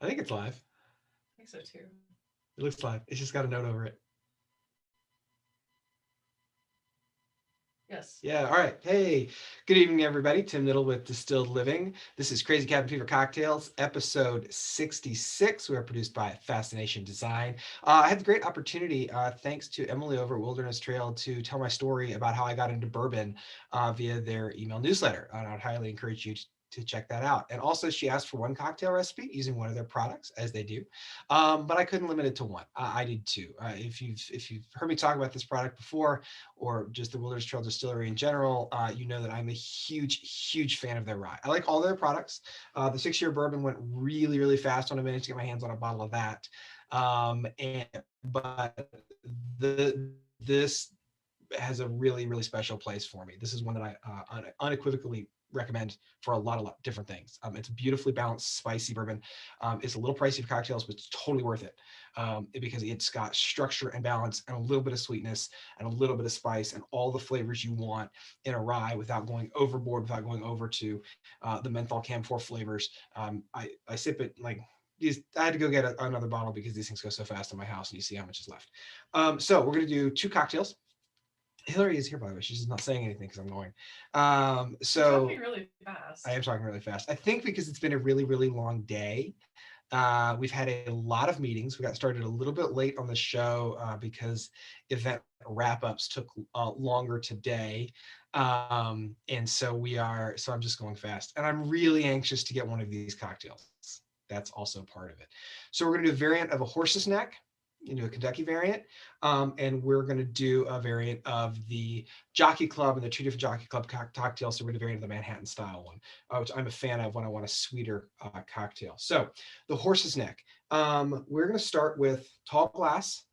I think it's live. I think so too. It looks live. It's just got a note over it. Yes. Yeah. All right. Hey, good evening, everybody. Tim Knittel with Distilled Living. This is Crazy Cabin Fever Cocktails, episode 66. We are produced by Fascination Design. I had the great opportunity, thanks to Emily over at Wilderness Trail, to tell my story about how I got into bourbon via their email newsletter. And I would highly encourage you to check that out. And also, she asked for one cocktail recipe using one of their products, as they do. But I couldn't limit it to one. I did two. If you've heard me talk about this product before, or just the Wilderness Trail Distillery in general, you know that I'm a huge fan of their rye. I like all their products. The 6 year bourbon went really fast when I managed to get my hands on a bottle of that. But this has a really special place for me. This is one that I unequivocally recommend for a lot of different things. It's beautifully balanced, spicy bourbon. It's a little pricey for cocktails, but it's totally worth it because it's got structure and balance and a little bit of sweetness and a little bit of spice and all the flavors you want in a rye without going overboard, without going over to the menthol camphor flavors. I sip it like these. I had to go get another bottle because these things go so fast in my house, and you see how much is left. So we're gonna do two cocktails. Hillary is here, by the way. She's just not saying anything because I'm going. You're talking So really fast. I am talking really fast. I think because it's been a really long day. We've had a lot of meetings. We got started a little bit late on the show because event wrap ups took longer today. And so so I'm just going fast. And I'm really anxious to get one of these cocktails. That's also part of it. So we're going to do a variant of a horse's neck, a Kentucky variant. And we're going to do a variant of the Jockey Club and the two different Jockey Club cocktails. So we're going to do a variant of the Manhattan style one, which I'm a fan of when I want a sweeter cocktail. So the horse's neck. We're going to start with tall glass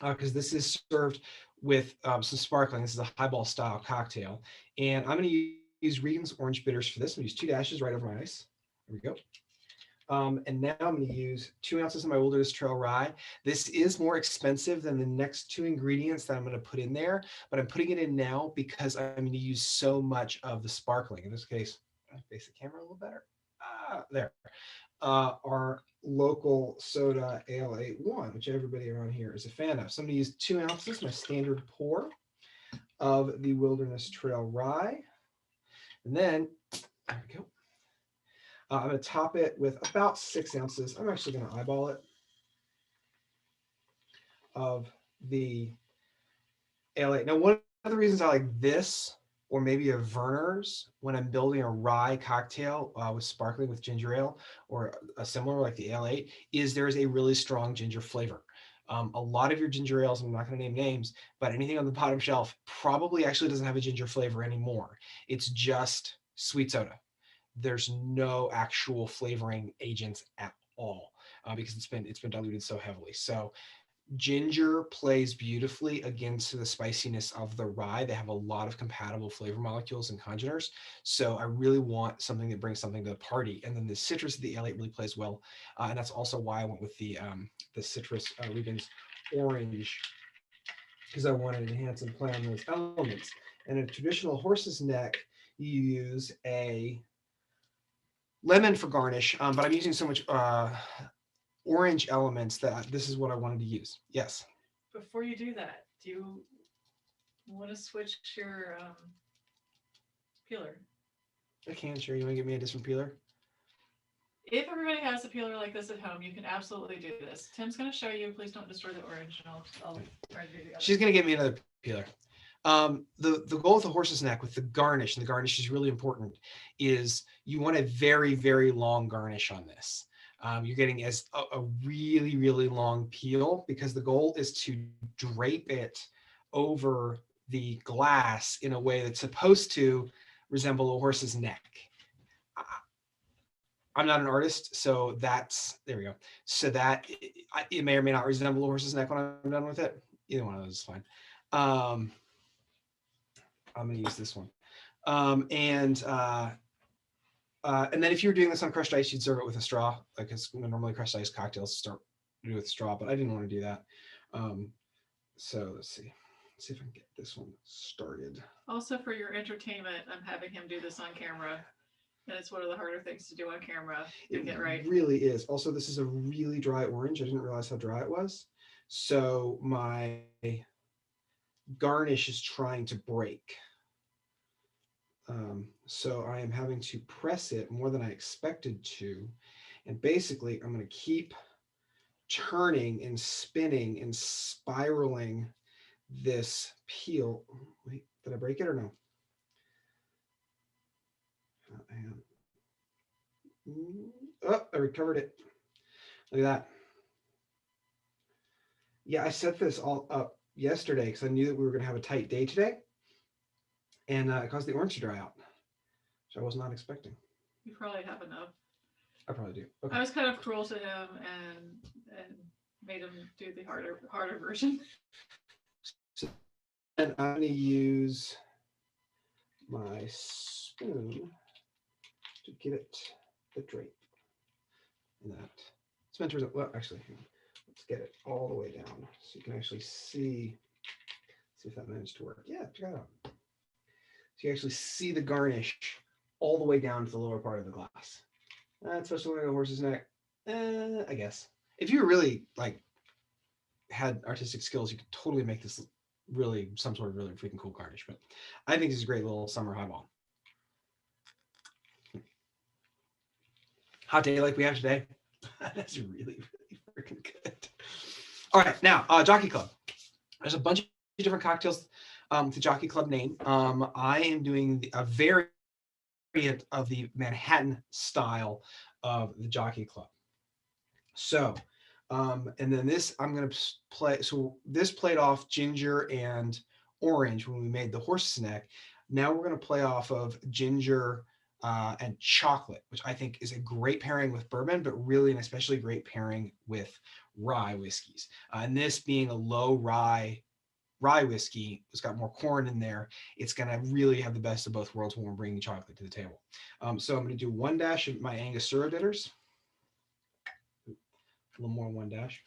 because this is served with some sparkling. This is a highball style cocktail. And I'm going to use Regan's orange bitters for this. I'm going to use 2 dashes right over my ice. There we go. And now I'm going to use 2 ounces of my Wilderness Trail rye. This is more expensive than the next two ingredients that I'm going to put in there, but I'm putting it in now because I'm going to use so much of the sparkling. In this case, I'll face the camera a little better. There. Our local soda ale 81, which everybody around here is a fan of. So I'm going to use 2 ounces, my standard pour of the Wilderness Trail rye. And then, there we go. I'm going to top it with about 6 ounces. I'm actually going to eyeball it of the ale. Now, one of the reasons I like this or maybe a Verner's when I'm building a rye cocktail with sparkling with ginger ale or a similar like the ale 8 is there is a really strong ginger flavor. A lot of your ginger ales, I'm not going to name names, but anything on the bottom shelf probably actually doesn't have a ginger flavor anymore. It's just sweet soda. There's no actual flavoring agents at all because it's been diluted so heavily. So ginger plays beautifully against the spiciness of the rye. They have a lot of compatible flavor molecules and congeners. So I really want something that brings something to the party. And then the citrus of the L8 really plays well. And that's also why I went with the citrus Regan's orange because I wanted to enhance and play on those elements. And in a traditional horse's neck, you use a lemon for garnish, but I'm using so much orange elements that this is what I wanted to use. Yes. Before you do that, do you want to switch your peeler? I can. Sure. You want to give me a different peeler? If everybody has a peeler like this at home, you can absolutely do this. Tim's going to show you. Please don't destroy the orange, and I'll try to do the other. She's gonna give me another peeler. The goal with the horse's neck with the garnish, and the garnish is really important, is you want a very long garnish on this. You're getting as a really long peel because the goal is to drape it over the glass in a way that's supposed to resemble a horse's neck. I'm not an artist, so that's there we go. So that it may or may not resemble a horse's neck when I'm done with it. Either one of those is fine. Um, I'm going to use this one. Um, and uh, and then if you were doing this on crushed ice, you'd serve it with a straw, like because normally crushed ice cocktails start to do with straw, but I didn't want to do that. Um, so let's see if I can get this one started. Also, for your entertainment, I'm having him do this on camera. And it's one of the harder things to do on camera to It get right. really is. Also, this is a really dry orange. I didn't realize how dry it was. So my garnish is trying to break. So I am having to press it more than I expected to. And basically, I'm going to keep turning and spinning and spiraling this peel. Wait, did I break it or no? Oh, I recovered it. Look at that. Yeah, I set this all up yesterday because I knew that we were going to have a tight day today. And it caused the orange to dry out, which I was not expecting. You probably have enough. I probably do. Okay. I was kind of cruel to him and made him do the harder version. So then I'm going to use my spoon to get it the drape. And that. It's meant to, well, actually, let's get it all the way down so you can actually see if that managed to work. Yeah, check it out. So you actually see the garnish all the way down to the lower part of the glass. Especially on a horse's neck. I guess. If you really like had artistic skills, you could totally make this really some sort of really freaking cool garnish. But I think this is a great little summer highball. Hot day like we have today. That's really, really freaking good. All right, now Jockey Club. There's a bunch of different cocktails with the Jockey Club name. I am doing a variant of the Manhattan style of the Jockey Club. So, and then this I'm going to play. So this played off ginger and orange when we made the horse's neck. Now we're going to play off of ginger and chocolate, which I think is a great pairing with bourbon, but really an especially great pairing with rye whiskeys. And this being a low rye whiskey, it's got more corn in there. It's going to really have the best of both worlds when we're bringing chocolate to the table. So I'm going to do 1 dash of my Angostura bitters. A little more 1 dash.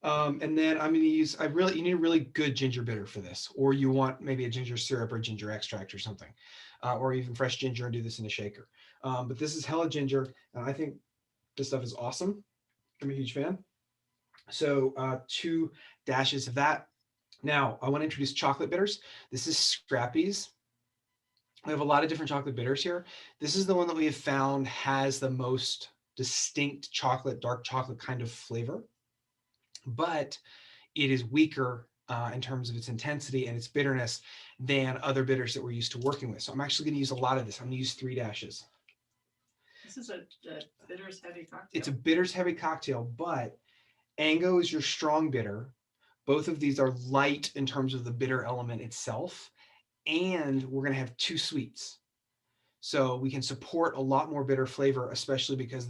And then I'm going to use, you need a really good ginger bitter for this, or you want maybe a ginger syrup or ginger extract or something, or even fresh ginger and do this in a shaker. But this is hella ginger, and I think this stuff is awesome. I'm a huge fan. So 2 dashes of that. Now I want to introduce chocolate bitters. This is Scrappy's. We have a lot of different chocolate bitters here. This is the one that we have found has the most distinct chocolate, dark chocolate kind of flavor, but it is weaker in terms of its intensity and its bitterness than other bitters that we're used to working with. So I'm actually going to use a lot of this. I'm going to use 3 dashes. This is a bitters heavy cocktail. It's a bitters heavy cocktail, but Ango is your strong bitter. Both of these are light in terms of the bitter element itself, and we're going to have 2 sweets. So we can support a lot more bitter flavor, especially because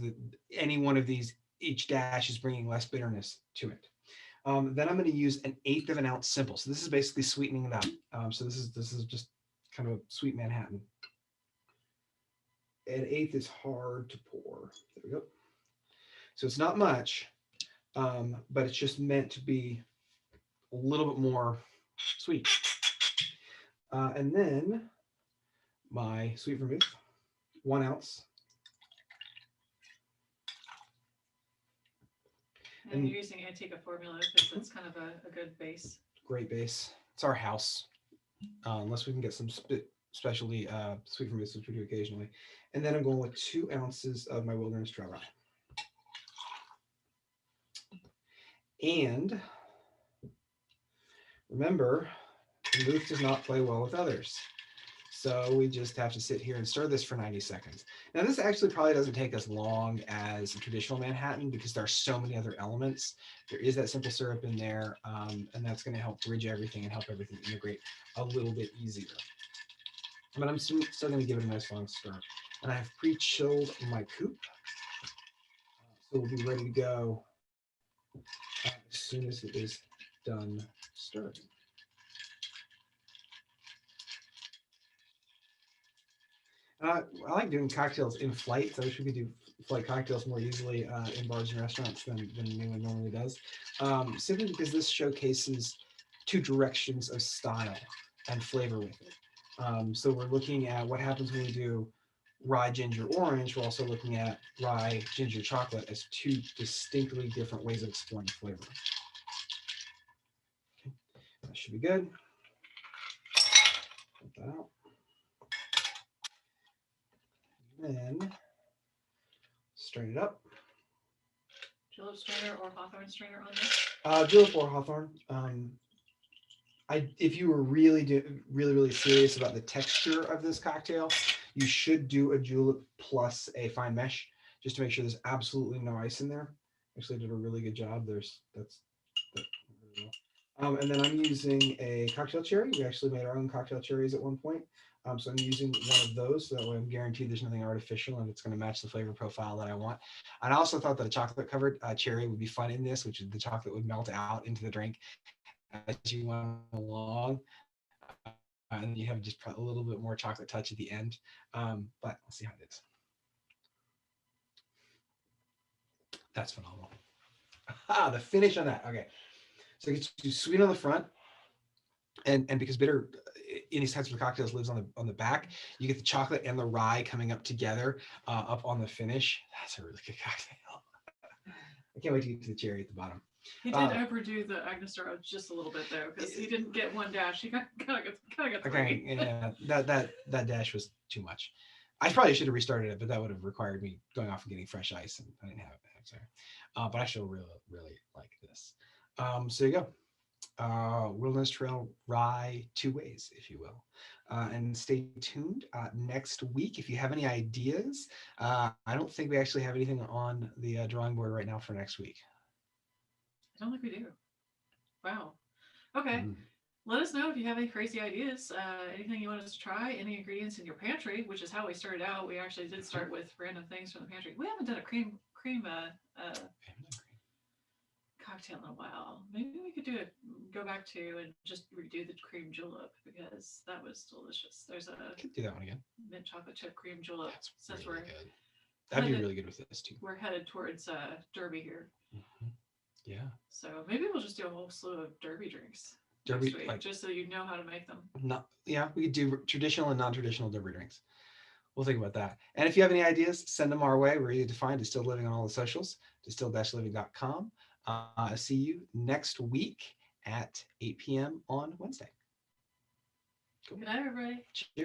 any one of these, each dash is bringing less bitterness to it. Then I'm going to use 1/8 of an ounce simple. So this is basically sweetening it up. So this is just kind of a sweet Manhattan. 1/8 is hard to pour. There we go. So it's not much, but it's just meant to be a little bit more sweet. And then my sweet vermouth, 1 ounce. And you're using Antica formula because it's kind of a good base. Great base. It's our house, unless we can get some specialty sweet vermouth, which we do occasionally. And then I'm going with 2 ounces of my Wilderness Dry Rye. And remember, vermouth does not play well with others. So we just have to sit here and stir this for 90 seconds. Now this actually probably doesn't take as long as a traditional Manhattan because there are so many other elements. There is that simple syrup in there, and that's going to help bridge everything and help everything integrate a little bit easier. But I'm still going to give it a nice long stir. And I have pre-chilled my coupe. So we'll be ready to go as soon as it is done stirring. I like doing cocktails in flight. So I wish we could do flight cocktails more easily in bars and restaurants than New England normally does. Simply because this showcases 2 directions of style and flavor with it. So we're looking at what happens when we do rye ginger orange, we're also looking at rye ginger chocolate as two distinctly different ways of exploring flavor. Okay, that should be good. Put that out. Then strain it up. Julep strainer or Hawthorne strainer on this? Julep or Hawthorne. If you were really serious about the texture of this cocktail, you should do a julep plus a fine mesh, just to make sure there's absolutely no ice in there. Actually, did a really good job. And then I'm using a cocktail cherry. We actually made our own cocktail cherries at one point. So I'm using one of those, so that way I'm guaranteed there's nothing artificial and it's going to match the flavor profile that I want. And I also thought that a chocolate covered cherry would be fun in this, which is the chocolate would melt out into the drink as you went along. And you have just a little bit more chocolate touch at the end. But we'll see how it is. That's phenomenal. The finish on that. Okay. So it gets you sweet on the front, and because bitter in these types of cocktails lives on the back, you get the chocolate and the rye coming up together up on the finish. That's a really good cocktail. I can't wait to get to the cherry at the bottom. He did overdo the Agnostar just a little bit though, because he didn't get one dash. He kind of got three. Okay, yeah, that dash was too much. I probably should have restarted it, but that would have required me going off and getting fresh ice, and I didn't have it. Sorry. But I still really like this. So there you go. Wilderness Trail Rye two ways, if you will. And stay tuned next week. If you have any ideas, I don't think we actually have anything on the drawing board right now for next week. I don't think we do. Wow. Okay. Let us know if you have any crazy ideas, anything you want us to try, any ingredients in your pantry, which is how we started out. We actually did start with random things from the pantry. We haven't done a cream cocktail in a while. Maybe we could go back to and just redo the cream julep because that was delicious. There's a could do that one again. Mint chocolate chip cream julep. That's really good. That'd be really good with this too. We're headed towards Derby here. Mm-hmm. Yeah. So maybe we'll just do a whole slew of Derby drinks. Derby, week, just so you know how to make them. We could do traditional and non-traditional Derby drinks. We'll think about that. And if you have any ideas, send them our way. We're easy to find. Distilled Living on all the socials. Distilled-living.com. See you next week at 8 p.m. on Wednesday. Cool. Good night, everybody. Cheers.